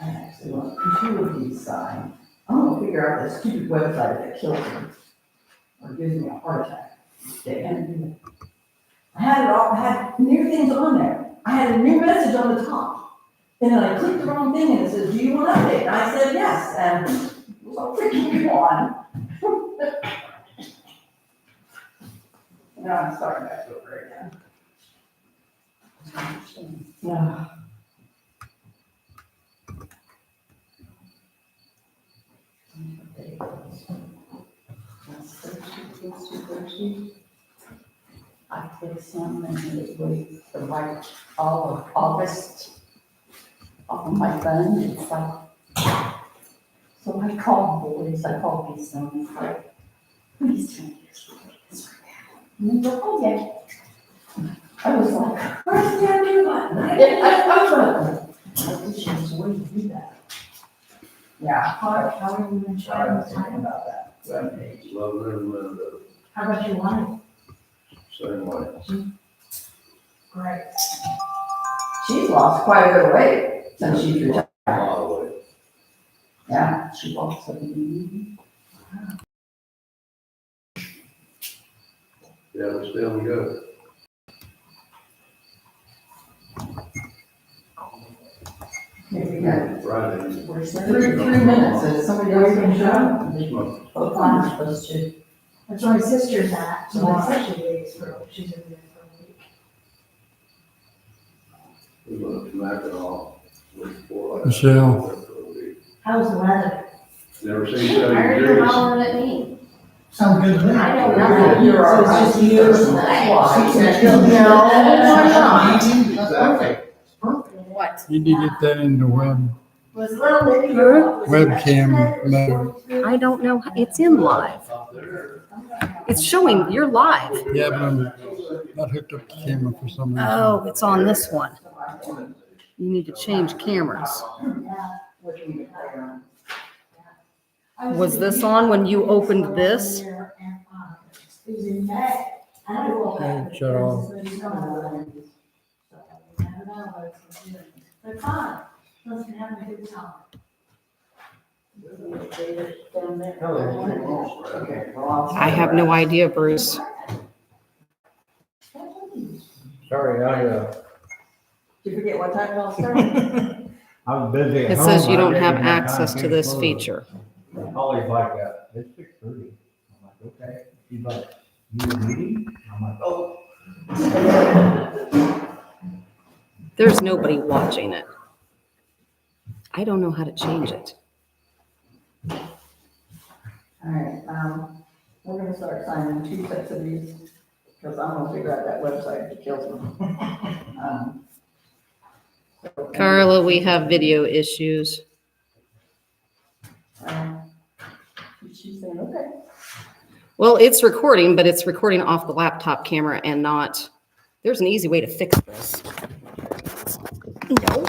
I actually want computer design. I'm gonna figure out this stupid website that kills me or gives me a heart attack. And I had it all, I had new things on there. I had a new message on the top. And then I clicked the wrong thing and it says, do you want to update? And I said yes, and it was all freaking on. Now I'm starting back over again. Yeah. I clicked some and it was the right, all of August on my phone. It's like, so I called boys, I called these sons, like, please tell me this right now. And they go, oh yeah. I was like, where's the undo button? I wish there was a way to do that. Yeah, how are you in charge of talking about that web page? Love living with How about your wife? same way. Great. She's lost quite a bit of weight since she's retired. A lot of way. Yeah, she walks up and Yeah, we're still good. here we go. Friday. Where's the 3 minutes? Is somebody else going to show up? This month. Oh, I'm supposed to. That's where my sister's at. So my sister leaves for, she's in there for a week. We're gonna come back and all. Michelle. How's the weather? Never seen Why 70 are you degrees. hollering at me? Sounds good to me. I know nothing. You're all So it's just right. you. Exactly. What? You need to get that in the Was a little bitty girl. webcam mode. I don't know. It's in live. Up there. It's showing you're live. Yeah, but I'm not hooked up to camera for some reason. Oh, it's on this one. You need to change cameras. Was this on when you opened this? It was in May. I don't know about it. Shut off. They're fine. Let's have a good time. Okay, well, I have no idea, Bruce. Sorry, Did you forget what time it all started? I was busy at It home. says you I don't didn't have time to access to finish this clothes. feature. Holly's like, it's 6:30. I'm like, okay. She's like, you in a meeting? I'm like, oh. There's nobody watching it. I don't know how to change it. All right, we're gonna start signing 2 sets of these, because I'm gonna figure out that website that kills me. Carla, we have video issues. She's saying, okay. Well, it's recording, but it's recording off the laptop camera and not, there's an easy way to fix this. No.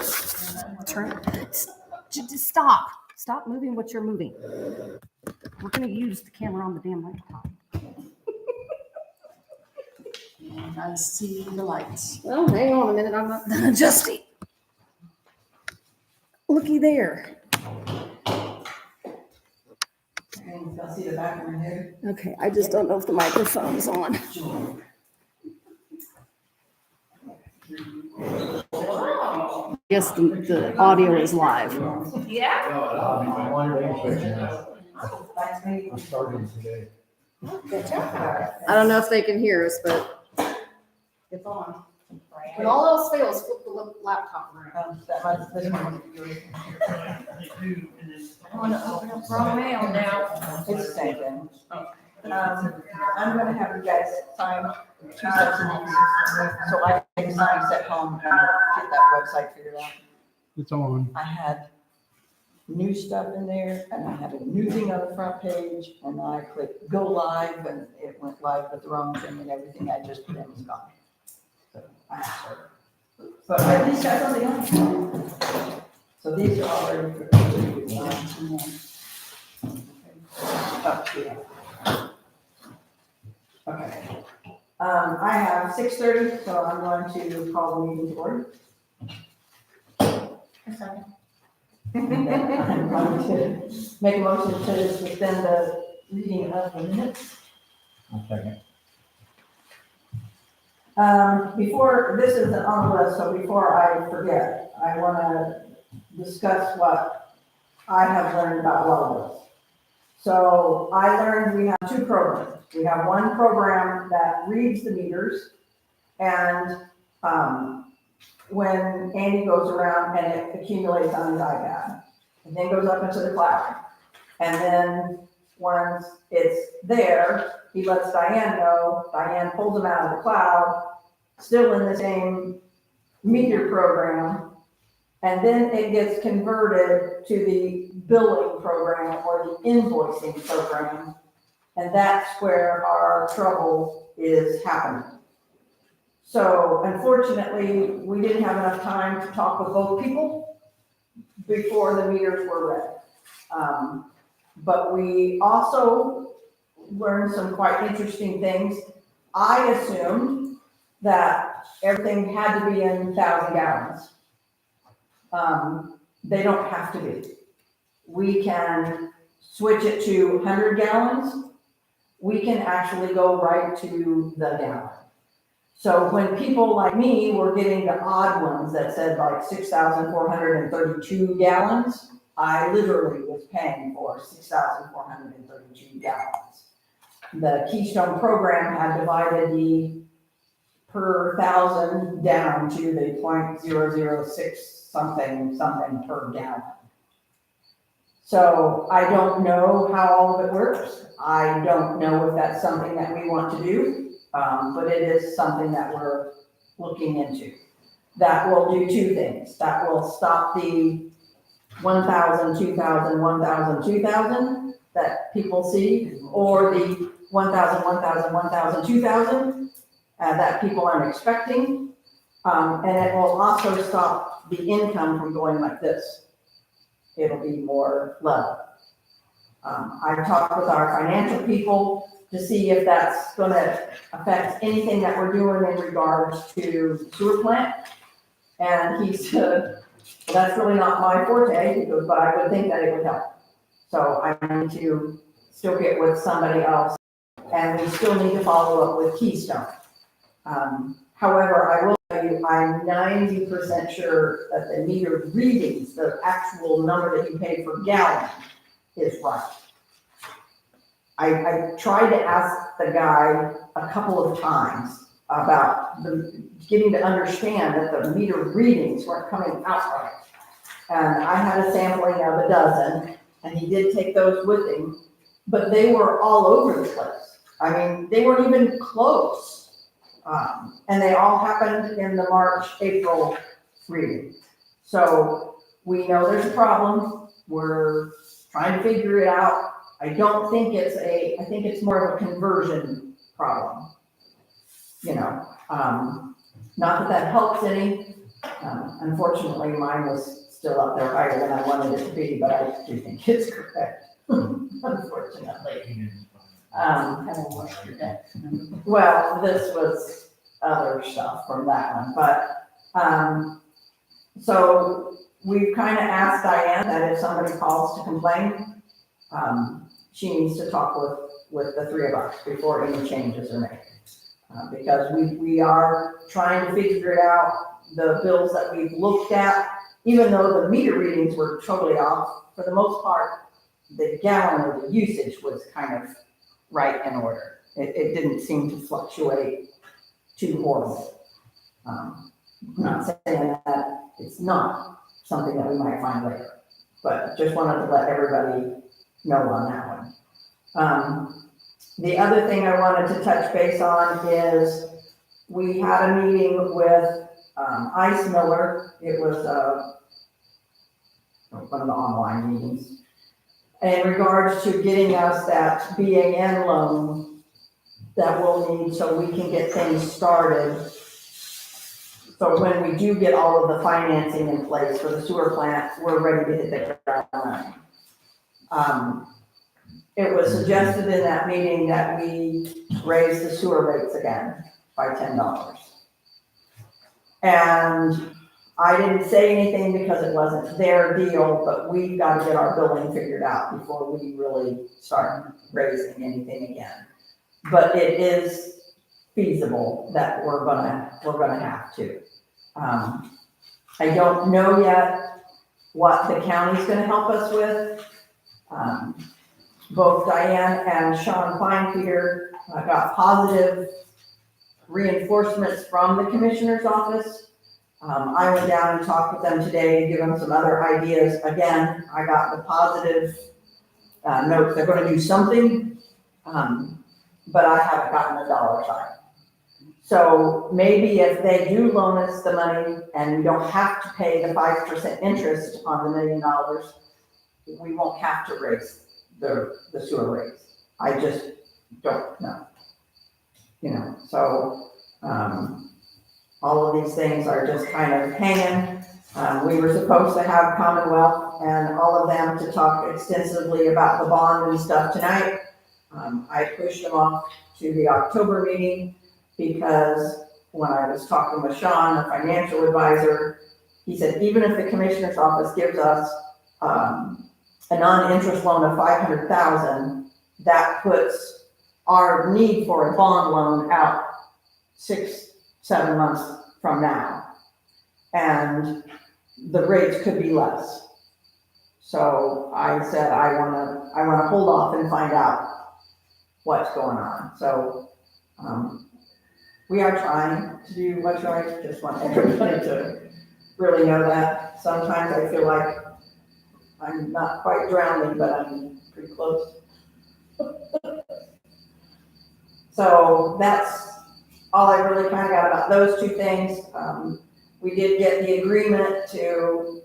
Just stop. Stop moving what you're moving. We're gonna use the camera on the damn laptop. And I see the lights. Well, hang on a minute, I'm not done adjusting. Looky there. And y'all see the back of my head? Okay, I just don't know if the microphone's on. Yes, the audio is live. I'm wondering if I'm starting today. I don't know if they can hear us, but It's on. when all else fails, flip the laptop around. That must, this one must be yours. I want to open up wrong mail now. It's the same thing. I'm gonna have you guys sign 2 sets of these, so I can sign at home and get that website figured out. It's on. I had new stuff in there, and I had a new thing on the front page, and then I clicked go live, and it went live with the wrong thing, and everything I just put in was gone. But at least I got the on. So these are all ready for. Oh, yeah. Okay. I have 6:30, so I'm going to call the meeting to order. A second. And then I'm going to make a motion to suspend the reading of the minutes. I'll second. Before, this is on the list, so before I forget, I want to discuss what I have learned about Wellville. So I learned we have two programs. We have one program that reads the meters, and when Andy goes around and it accumulates on his iPad, and then goes up into the cloud. And then once it's there, he lets Diane know, Diane pulls them out of the cloud, still in the same meter program, and then it gets converted to the billing program or the invoicing program, and that's where our trouble is happening. So unfortunately, we didn't have enough time to talk with both people before the meters were read. But we also learned some quite interesting things. I assumed that everything had to be in 1,000 gallons. They don't have to be. We can switch it to 100 gallons. We can actually go right to the gallon. So when people like me were getting the odd ones that said like 6,432 gallons, I literally was paying for 6,432 gallons. The Keystone program had divided the per 1,000 down to the 0.006 something per gallon. So I don't know how all of it works. I don't know if that's something that we want to do. But it is something that we're looking into. That will do two things. That will stop the 1,000, 2,000, 1,000, 2,000 that people see, or the 1,000, 1,000, 1,000, 2,000 that people aren't expecting. And it will also stop the income from going like this. It'll be more level. I've talked with our financial people to see if that's going to affect anything that we're doing in regards to sewer plant. And he said, that's really not my forte, he goes, but I would think that it would help. So I need to still get with somebody else, and we still need to follow up with Keystone. However, I will tell you, I'm 90% sure that the meter readings, the actual number that you pay per gallon is right. I tried to ask the guy a couple of times about getting to understand that the meter readings weren't coming out right. And I had a sampling of a dozen, and he did take those with him, but they were all over the place. I mean, they weren't even close. And they all happened in the March, April reading. So we know there's a problem. We're trying to figure it out. I don't think I think it's more of a conversion problem. You know, not that helps any. Unfortunately, mine was still up there higher than I wanted it to be, but I do think it's correct, unfortunately. Haven't watched your deck. Well, this was other stuff from that one, but, so we've kind of asked Diane that if somebody calls to complain, she needs to talk with the three of us before any changes are made. Because we are trying to figure it out, the bills that we've looked at, even though the meter readings were totally off, for the most part, the gallon or the usage was kind of right in order. It didn't seem to fluctuate too horribly. I'm not saying that it's not something that we might find later, but just wanted to let everybody know on that one. The other thing I wanted to touch base on is we had a meeting with Ice Miller. It was one of the online meetings in regards to getting us that BAN loan that we'll need so we can get things started. So when we do get all of the financing in place for the sewer plant, we're ready to hit the ground running. It was suggested in that meeting that we raise the sewer rates again. by $10. And I didn't say anything because it wasn't their deal, but we've got to get our billing figured out before we really start raising anything again. But it is feasible that we're gonna have to. I don't know yet what the county's gonna help us with. Both Diane and Sean Kleinpeter got positive reinforcements from the commissioner's office. I went down and talked with them today to give them some other ideas. Again, I got the positive note they're gonna do something, but I haven't gotten a dollar sign. So maybe if they do loan us the money and we don't have to pay the 5% interest on the $1 million, we won't have to raise the sewer rates. I just don't know. So, all of these things are just kind of hanging. We were supposed to have Commonwealth and all of them to talk extensively about the bond and stuff tonight. I pushed them off to the October meeting because when I was talking with Sean, the financial advisor, he said, even if the commissioner's office gives us a non-interest loan of $500,000, that puts our need for a bond loan out 6-7 months from now. And the rates could be less. So I said, I wanna hold off and find out what's going on. So, we are trying to do what's right. Just want everybody to really know that. Sometimes I feel like I'm not quite drowning, but I'm pretty close. So that's all I really kind of got about those two things. We did get the agreement to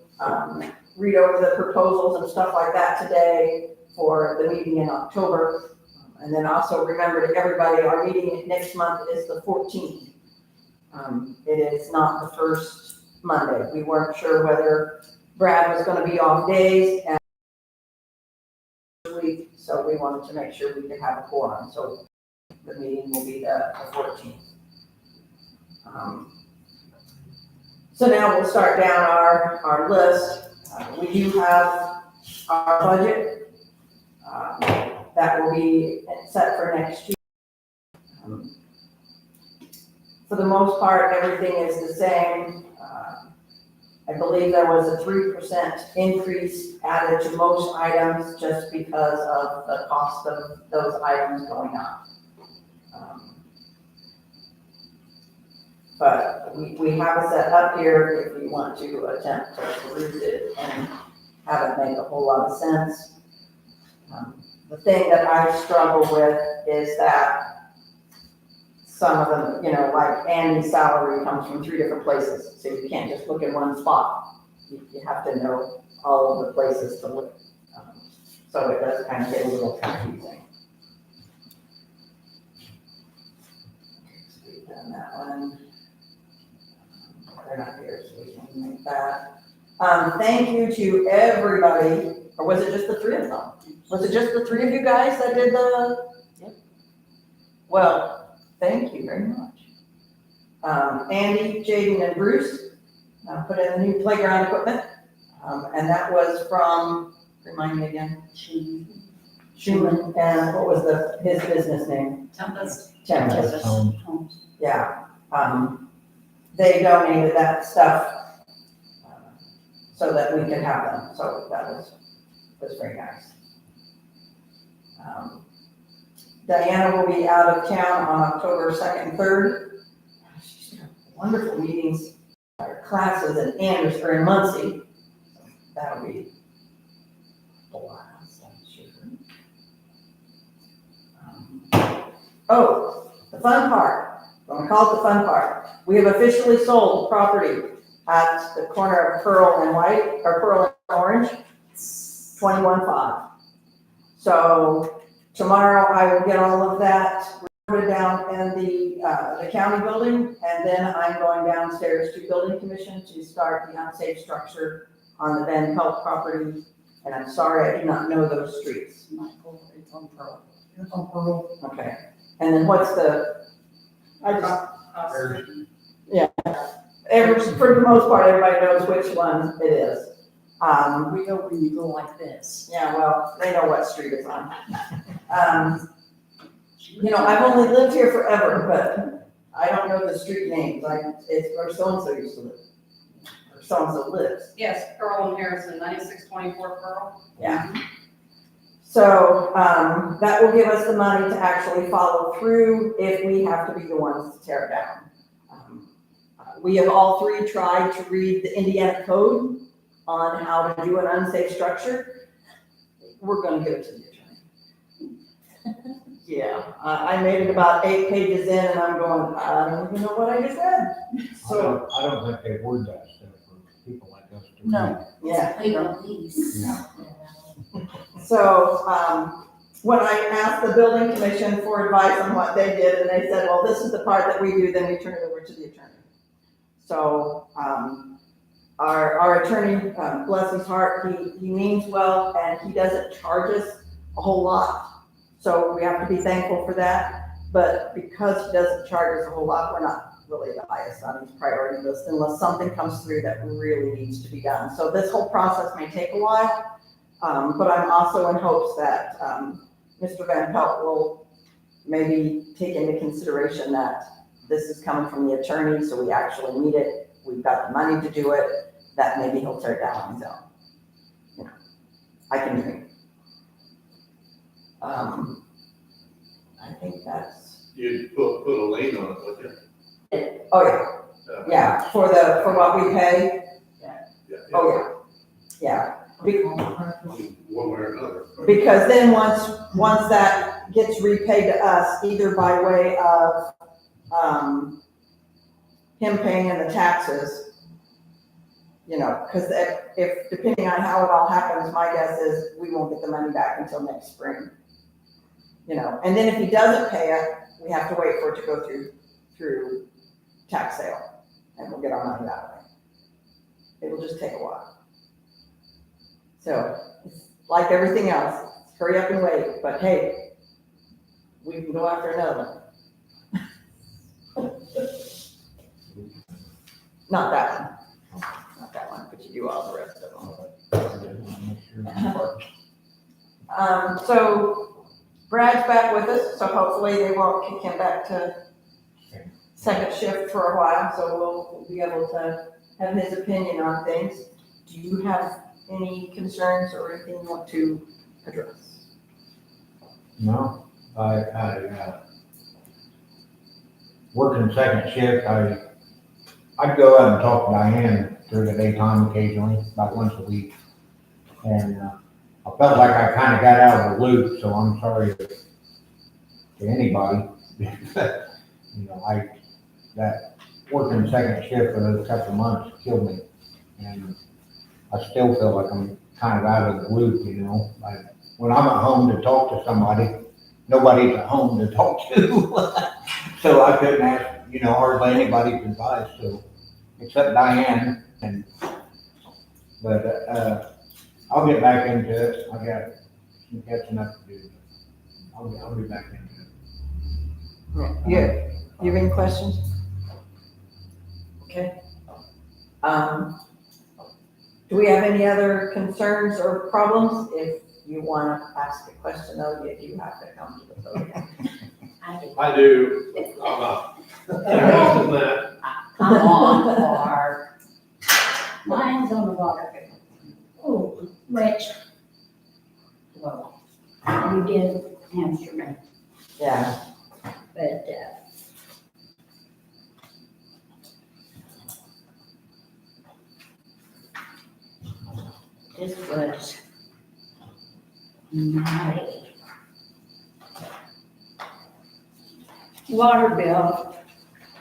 read over the proposals and stuff like that today for the meeting in October. And then also remember to everybody, our meeting next month is the 14th. It is not the first Monday. We weren't sure whether Brad was going to be off days and week, so we wanted to make sure we could have a quorum. So the meeting will be the 14th. So now we'll start down our list. We do have our budget that will be set for next year. For the most part, everything is the same. I believe there was a 3% increase added to most items just because of the cost of those items going up. But we have it set up here if we want to attempt to peruse it and have it make a whole lot of sense. The thing that I struggle with is that some of them, like Andy's salary comes from 3 different places, so you can't just look at one spot. You have to know all of the places to look. So it does kind of get a little confusing. So we've done that one. They're not here, so we can make that. Thank you to everybody, or was it just the 3 of them? Was it just the 3 of you guys that did the? Yep. Well, thank you very much. Andy, Jaden, and Bruce put in the new playground equipment, and that was from, remind me again. Schumann, and what was his business name? Tempest. Yeah. They donated that stuff so that we could have them. So that was very nice. Diana will be out of town on October 2nd and 3rd. She's got wonderful meetings, classes in Anderson or in Muncie. So that'll be a blast, I'm sure. The fun part. I'm gonna call it the fun part. We have officially sold property at the corner of Pearl and White, or Pearl and Orange, 21.5. So tomorrow I will get all of that recorded down in the county building, and then I'm going downstairs to building commission to start the unsafe structure on the Van Pelt property. And I'm sorry, I do not know those streets. Michael, it's on Pearl. It's on Pearl. Okay. And then what's the I just, There's- for the most part, everybody knows which one it is. We know when you go like this. Yeah, well, they know what street it's on. You know, I've only lived here forever, but I don't know the street names. It's where so-and-so used to live. Or so-and-so lives. Yes, Pearl and Harrison, 9624 Pearl. Yeah. So, that will give us the money to actually follow through if we have to be the ones to tear it down. We have all three tried to read the Indiana code on how to do an unsafe structure. We're gonna give it to the attorney. Yeah, I made it about 8 pages in and I'm going, I don't even know what I just read. So, I don't think they word that stuff for people like us to read. No. yeah. No. So, when I asked the building commission for advice on what they did, and they said, well, this is the part that we do, then we turn it over to the attorney. So, our attorney, bless his heart, he means well, and he doesn't charge us a whole lot. So we have to be thankful for that, but because he doesn't charge us a whole lot, we're not really the highest on his priority list unless something comes through that really needs to be done. So this whole process may take a while, but I'm also in hopes that, Mr. Van Pelt will maybe take into consideration that this is coming from the attorney, so we actually need it, we've got the money to do it, that maybe he'll tear it down on his own. You know, I can dream. I think that's, You put a lien on it, would you? oh yeah, for what we pay, oh yeah. One way or another. Because then once that gets repaid to us, either by way of, him paying in the taxes, you know, because if, depending on how it all happens, my guess is we won't get the money back until next spring. You know, and then if he doesn't pay it, we have to wait for it to go through tax sale, and we'll get our money that way. It'll just take a while. So, it's like everything else, hurry up and wait, but hey, we can go after another one. Not that one, but you do all the rest of them. So Brad's back with us, so hopefully they won't kick him back to second shift for a while, so we'll be able to have his opinion on things. Do you have any concerns or anything you want to address? No, working second shift, I'd go out and talk to Diane during the daytime occasionally, about once a week. And I felt like I kind of got out of the loop, so I'm sorry to anybody. You know, that working second shift for those couple of months killed me. And I still feel like I'm kind of out of the loop, you know. When I'm at home to talk to somebody, nobody's at home to talk to. So I couldn't ask, you know, hardly anybody's advice, so, except Diane. But I'll get back into it. I got some catching up to do. I'll be back into it. Yeah. You have any questions? Okay. Do we have any other concerns or problems? If you want to ask a question, though, you have to come to the podium. I do, I'm not interested in that. Come on, Clark. Mine's on the water. Oh, Rich. Well, you did answer me, Yeah. but, this was my water bill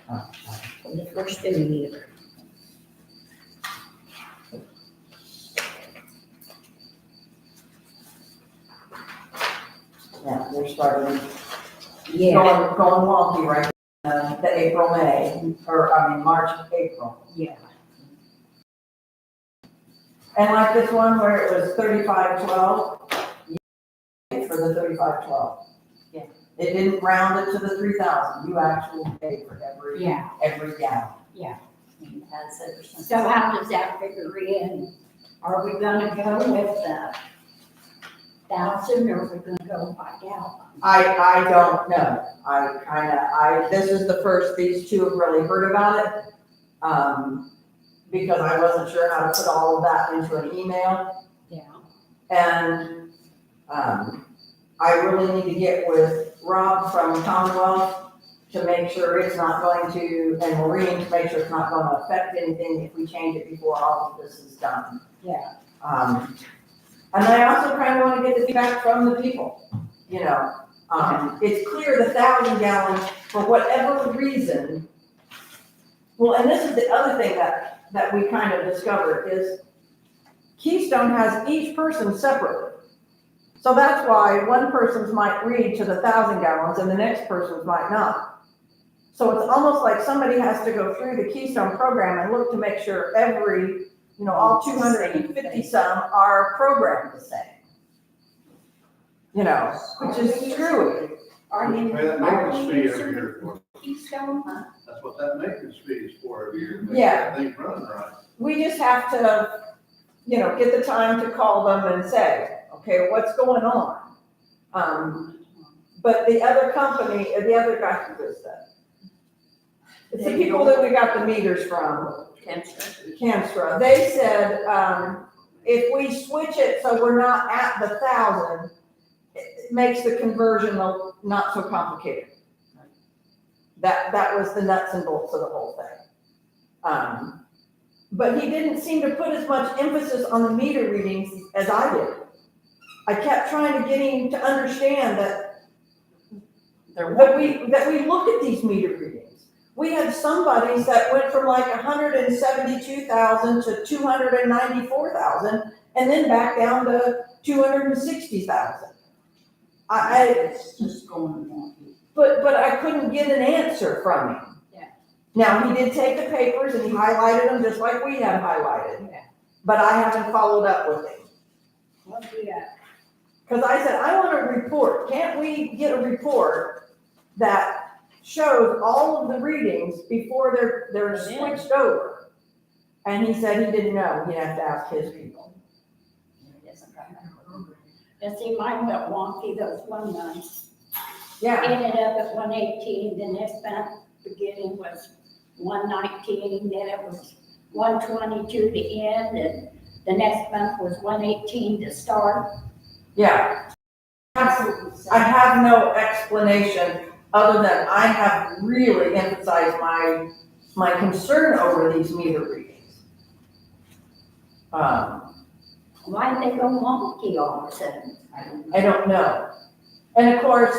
for the first of the year. Yeah, we're starting, Yeah, going wonky right now, the April, May, or March, April. yeah. And like this one where it was 3512, for the 3512. Yeah. It didn't round it to the 3,000. You actually paid for every Yeah, gallon. It has ever since. so how does that figure in? Are we gonna go with the 1,000 or are we gonna go by gallon? I don't know. This is the first these two have really heard about it. Because I wasn't sure how to put all of that into an email. Yeah. And, I really need to get with Rob from Commonwealth to make sure it's not going to, and Maureen to make sure it's not gonna affect anything if we change it before all of this is done. Yeah. And I also kind of want to get the feedback from the people, you know. It's clear the 1,000 gallons, for whatever reason. Well, and this is the other thing that we kind of discovered is Keystone has each person separately. So that's why one person's might read to the 1,000 gallons and the next person's might not. So it's almost like somebody has to go through the Keystone program and look to make sure every, all 250 some are programmed the same. Which is true. Are you, Pay that are maintenance we fee using every year for. Keystone? That's what that maintenance fee is for every year. Yeah. Things run right. We just have to, get the time to call them and say, okay, what's going on? But the other company, the other guy, who was that? It's the people that we got the meters from, Camstra. They said, if we switch it so we're not at the 1,000, it makes the conversion not so complicated. That was the nuts and bolts of the whole thing. But he didn't seem to put as much emphasis on the meter readings as I did. I kept trying to get him to understand that we look at these meter readings. We had somebody that went from like 172,000 to 294,000 and then back down to 260,000. It's just going on. But I couldn't get an answer from him. Yeah. Now, he did take the papers and he highlighted them just like we had highlighted. Yeah. But I haven't followed up with him. What do you got? Because I said, I want a report. Can't we get a report that shows all of the readings before they're switched over? And he said he didn't know. He'd have to ask his people. And see, mine went wonky those one months. Yeah, Ended up at 118, the next month beginning was 119, then it was 122 to end, and the next month was 118 to start. yeah. I have no explanation other than I have really emphasized my concern over these meter readings. Why did they go wonky all of a sudden? I don't know. And of course,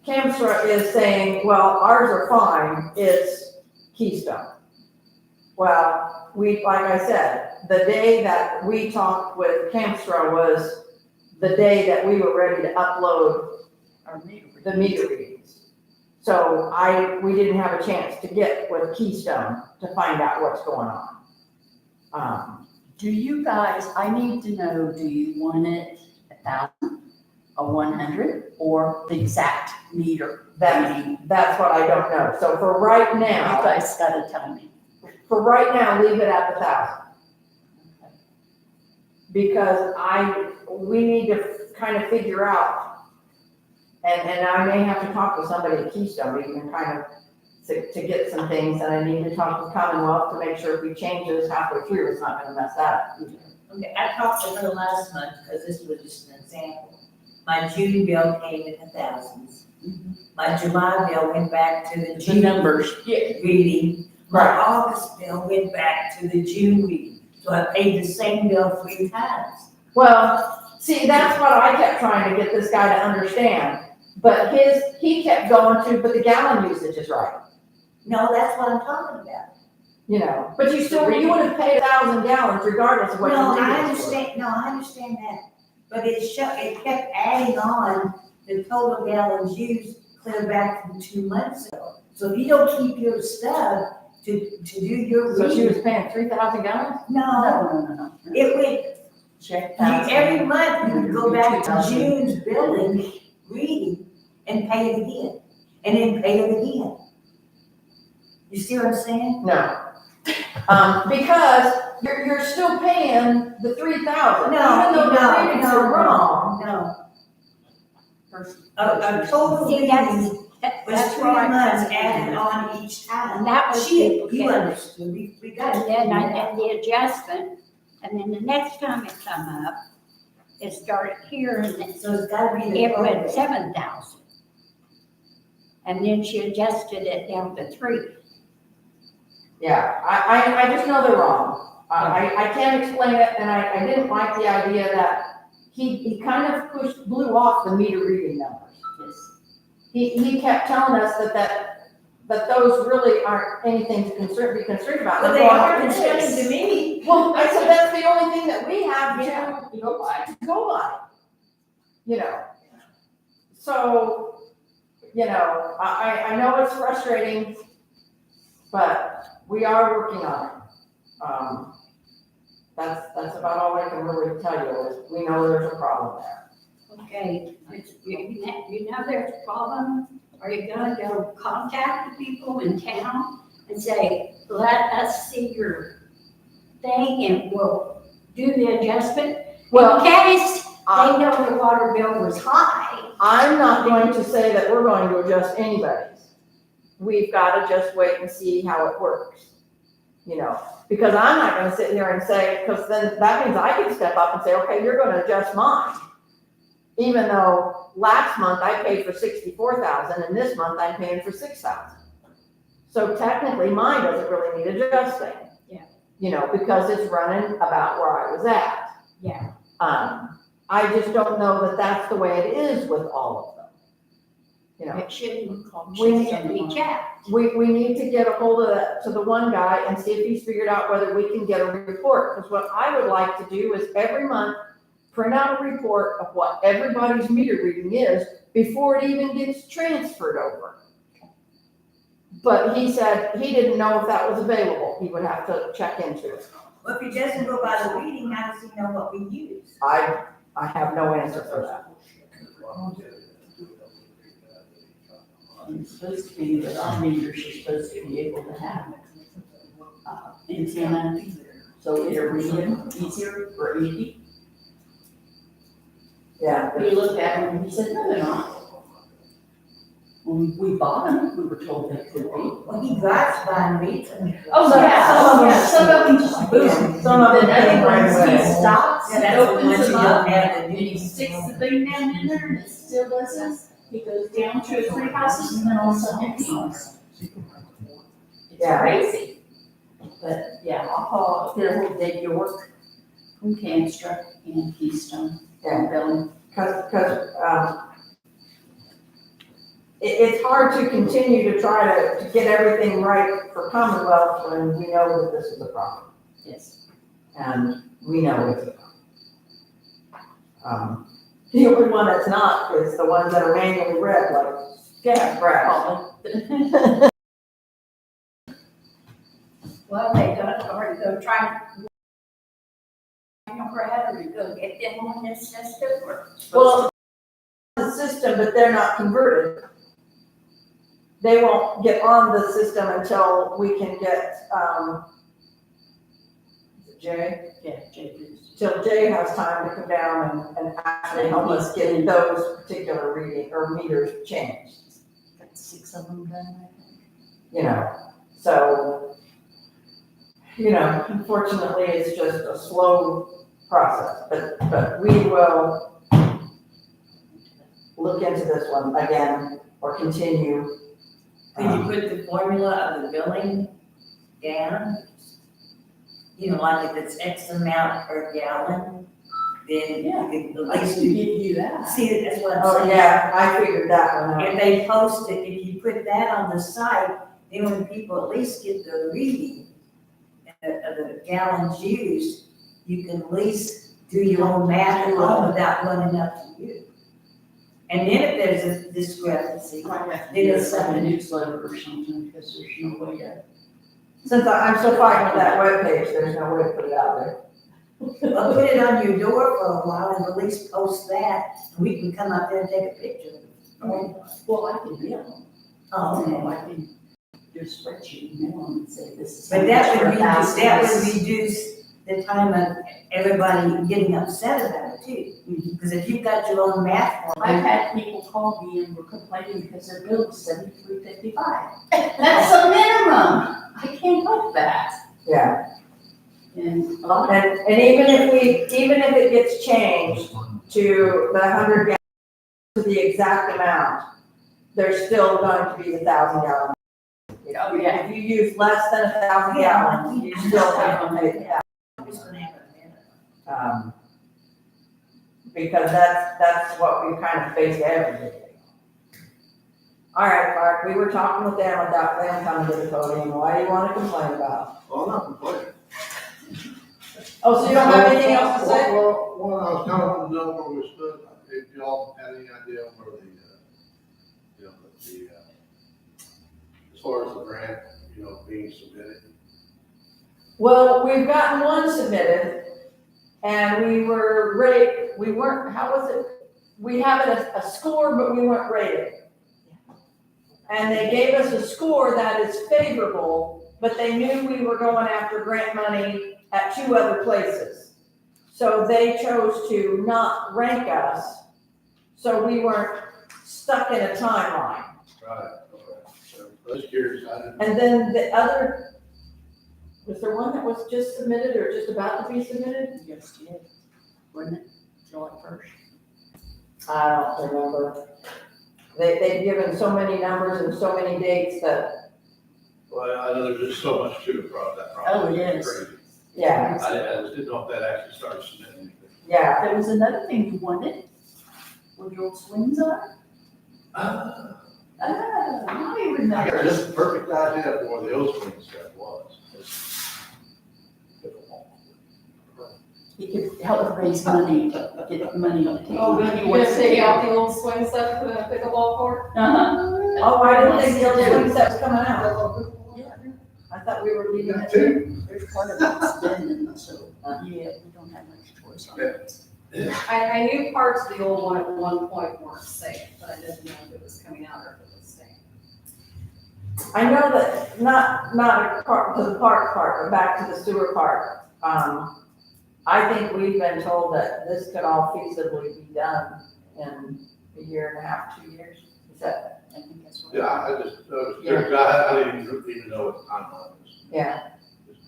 Camstra is saying, well, ours are fine, it's Keystone. Well, like I said, the day that we talked with Camstra was the day that we were ready to upload the meter readings. So we didn't have a chance to get with Keystone to find out what's going on. Do you guys, I need to know, do you want it 1,000, a 100, or the exact meter? That's what I don't know. So for right You now, guys gotta tell me. leave it at the 1,000. Because we need to kind of figure out, and I may have to talk with somebody at Keystone, even kind of to get some things, and I need to talk with Commonwealth to make sure if we change this halfway through, it's not gonna mess that up. Okay, I talked to her last month, because this was just an example. My June bill came in the thousands. My July bill went back to the The June numbers. reading. My August bill went back to the June reading. So I paid the same bill 3 times. Well, see, that's what I kept trying to get this guy to understand, but he kept going to, but the gallon usage is right. No, that's what I'm talking about. But you would have paid 1,000 gallons regardless of what No, you I did. understand that. But it kept adding on the total gallons used clear back from 2 months ago. So if you don't keep your stuff to do your So she reading, was paying 3,000 gallons? no, No. it went, Check every month you would go back to 2,000. June's billing reading, and pay it again, and then pay it again. You see what I'm saying? No. Because you're still paying the 3,000, No, even though the no, readings no, are wrong. No. A total See, reading was that's 3 where I months come in. added on each time. And that was She, people you getting- understood, we got And to then do I that. did the adjustment, and then the next time it come up, it started here, and So it's gotta be the. it went 7,000. And then she adjusted it down to 3. Yeah, I just know they're wrong. I can't explain it, and I didn't like the idea that he kind of blew off the meter reading numbers. He kept telling us that those really aren't anything to be concerned about. But they Well, are it is. concerning to me. Well, I said, that's the only thing that we have Yeah. to go by. You know, so, you know, I know it's frustrating, but we are working on it. That's about all I can really tell you, is we know there's a problem there. Okay, you know there's a problem, are you gonna go contact the people in town and say, let us see your thing and we'll do the adjustment? Well, In case they know the water bill was high. I'm not going to say that we're going to adjust anybody's. We've got to just wait and see how it works, you know, because I'm not going to sit here and say, because then that means I can step up and say, okay, you're going to adjust mine. Even though last month I paid for 64,000 and this month I'm paying for 6,000. So technically mine doesn't really need adjusting. Yeah. You know, because it's running about where I was at. Yeah. I just don't know that that's the way it is with all of them. You know, It shouldn't be checked. we need to get a hold of to the one guy and see if he's figured out whether we can get a report. Because what I would like to do is every month, print out a report of what everybody's meter reading is before it even gets transferred over. But he said he didn't know if that was available. He would have to check into it. Well, if he doesn't go by the reading, how does he know what we use? I have no answer for that. It's supposed to be that our meters are supposed to be able to have antenna, so it'll read them easier for ED. Yeah. We looked at them and he said, no, they're not. When we bought them, we were told they could be. Well, he drives by and reads them. Oh, Some- yeah, some of them just boom. Some of them Then other right ones, away. he stops, Yeah, he that's the opens ones them you up, don't have to and do. he sticks the thing down in there, and it still does this. He goes down 2 or 3 houses, and then all of a sudden it comes. It's Yeah. crazy. But, yeah, I'll call, get a hold of Dave York from Canstra and Keystone. Yeah. Bill. Because it's hard to continue to try to get everything right for Commonwealth when we know that this is a problem. Yes. And we know it's a problem. The only one that's not is the ones that are manually read, like gas, brass. Well, they go try to go get them on this system or. Well, the system, but they're not converted. They won't get on the system until we can get, is it Jay? Yeah, JP's. Till Jay has time to come down and actually help us get those particular reading or meters changed, Got 6 of them done, I think. you know, so, you know, unfortunately, it's just a slow process, but we will look into this one again or continue. Could you put the formula of the billing down? You know, like if it's X amount per gallon, then Yeah. you could I at least can give you that. see, that's what I'm Oh, saying. yeah, I figured that one out. If they post it, if you put that on the site, then when people at least get the reading of the gallons used, you can at least do your own math at home without running up to you. And then if there's a discrepancy, Might have to It do is some something. newsletter or something, because there's no way to. Since I'm so fine with that webpage, there's no way to put it out there. well, put it on your door for a while and at least post that, and we can come up there and take a picture. Well, I can mail them. Oh, You know, okay. I can do a spreadsheet and mail them and say this is. But that would reduce, reduce the time of everybody getting upset about it too. Because if you've got your own math form. I've had people call me and were complaining because their bill was $73.55. That's the minimum. I can't help that. Yeah. And a lot of And even if it gets changed to the 100 gallons to the exact amount, there's still going to be the 1,000 gallon. Oh, yeah. If you use less than 1,000 gallons, you still have to pay the 1,000. I'm just gonna have a minute. Because that's what we kind of face every day. All right, Clark, we were talking with them about them coming to the podium. Why do you want to complain about? Well, I'm not complaining. Oh, so you don't have anything else to say? Well, I was kind of wanting to know where we stood, if y'all had any idea where the, as far as the grant, being submitted. Well, we've gotten one submitted, and we weren't, how was it? We have a score, but we weren't rated. And they gave us a score that is favorable, but they knew we were going after grant money at 2 other places. So they chose to not rank us, so we weren't stuck in a timeline. Right, okay. So I was curious, I didn't. And then the other, was there one that was just submitted or just about to be submitted? Yes, yeah. Wasn't it July 1st? I don't remember. They've given so many numbers and so many dates that, Well, I know there's just so much to that project. Oh, it is. Crazy. yeah, I just didn't know if that actually started submitting anything. yeah. There was another thing you wanted, where the old swings are. I I got remember. just the perfect idea of where the old swing set was. He could help raise money, get money on the table. Oh, good, you want to take out the old swing set for the pickleball court? Uh-huh. Oh, I didn't think the other swing set was coming out. Yeah, I thought we were leaving it. there's part of it's been, so, yeah, we don't have much choice on it. I knew parts of the old one at one point weren't safe, but I didn't know if it was coming out or if it was staying. I know that, not to the park part, but back to the sewer part. I think we've been told that this could all feasibly be done in a year and a half, 2 years. Is that, I think that's what. Yeah, I was curious, I didn't even know what the timeline was. yeah, Just,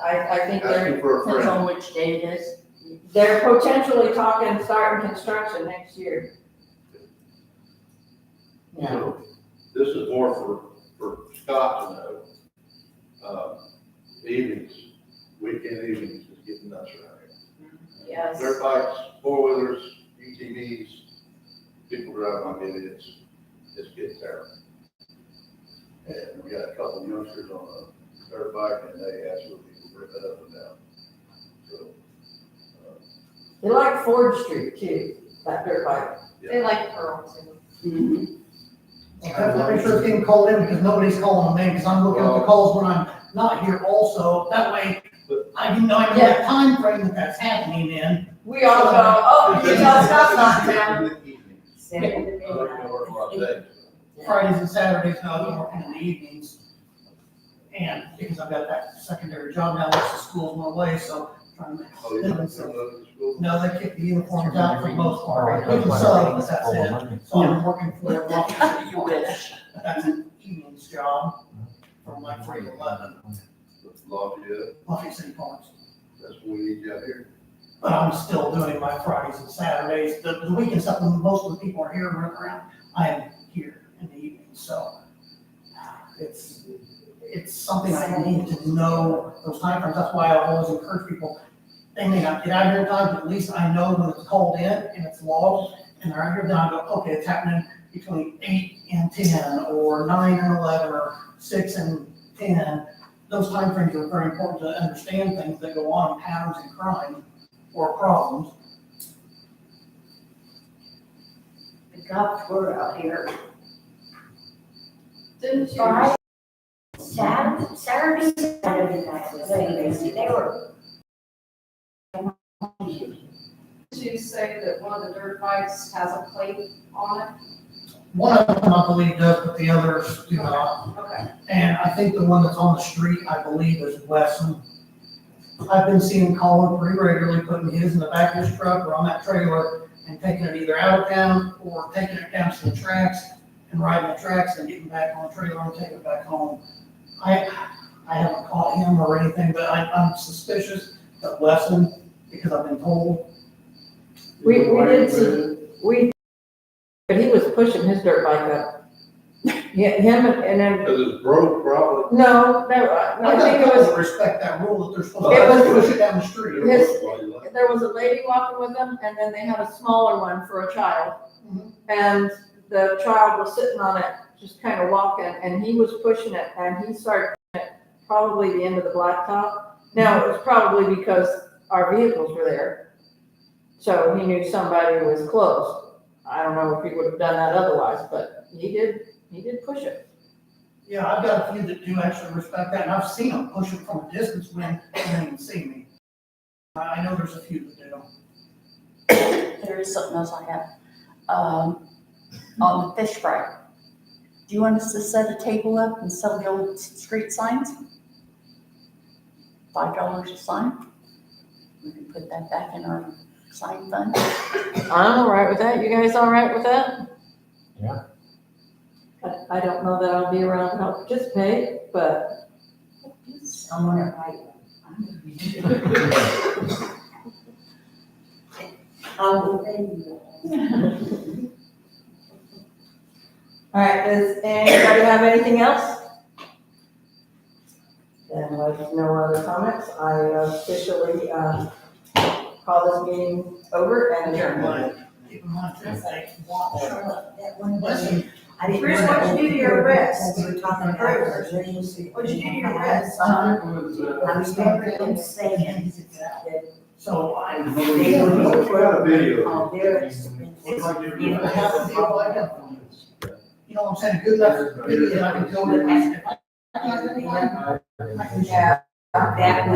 I think asking for a Depends friend. on which day it is. they're potentially starting construction next year. Yeah, So this is more for Scott to know. Evenings, weekend evenings is getting nuts around here. Yes. Dirt bikes, 4-wheelers, UTVs, people driving like idiots, it's getting terrible. And we got a couple of youngsters on a dirt bike and they absolutely rip it up and down. So, they like Ford Street too, that dirt bike. They like Pearl too. Mhm. Well, make sure it's getting called in because nobody's calling them in, because I'm looking at the calls when I'm not here also. That way, I can know that time frame that that's happening in. We all go, oh, you know, Scott's not in town. in the evening. 7 to I don't know where a lot of days. Fridays and Saturdays, no, I'm working in the evenings. And because I've got that secondary job now, which the school's went away, so trying to Oh, you make don't so. go to school? No, they kick the uniforms out for the most part. They can sub, but that's it. So I'm working for their office. You wish. That's an evening's job from like 3 to 11, Lafayette, Buffy City Farms. that's what we need you out here. But I'm still doing my Fridays and Saturdays. The weekend stuff, when most of the people are here running around, I am here in the evening, so it's something I need to know those timeframes. That's why I always encourage people, they may not get out here in time, but at least I know when it's called in and it's logged, and they're out here, then I go, okay, it's happening between 8 and 10, or 9 and 11, or 6 and 10. Those timeframes are very important to understand things that go on, patterns in crime or problems. The cops were out here Didn't you? Friday, Saturday night was crazy. They were. Did you say that one of the dirt bikes has a plate on it? One of them, I believe, does, but the others do not. Okay. And I think the one that's on the street, I believe, is Wesson. I've been seeing Colin pretty regularly putting his in the back of his truck or on that trailer and taking it either out of town or taking it down to the tracks and riding the tracks and getting back on the trailer and taking it back home. I haven't caught him or anything, but I'm suspicious that Wesson, because I've been told. We did see, but he was pushing his dirt bike up. Yeah, him and then, Because it's broke probably. no, I think it was, Respect that rule that they're supposed It was- to push it down the street. there was a lady walking with them, and then they had a smaller one for a child. Mhm. And the child was sitting on it, just kind of walking, and he was pushing it, and he started pushing it probably the end of the blacktop. Now, it was probably because our vehicles were there, so he knew somebody was close. I don't know if he would have done that otherwise, but he did push it. Yeah, I've got a few that do actually respect that, and I've seen them push it from a distance when they didn't even see me. I know there's a few that do. There is something else I have. On the fish fry. Do you want us to set a table up and sell the old street signs? $5 a sign? We can put that back in our sign fund. I'm all right with that. You guys all right with that? Yeah. I don't know that I'll be around to help participate, but Someone at right. I'll pay you. all right, does anybody have anything else? Then with no other comments, I officially, call this meeting over and adjourn. Keep in mind, too, they That one Listen, thing, I didn't. Chris, what'd you do to your wrist? We were talking about emergency. What'd you do to your wrist? I remember him saying that so I. they would be Got a video. on their expenses. You know, have a deal like that. You know what I'm saying, good enough, good enough, I can tell that I can. Yeah. That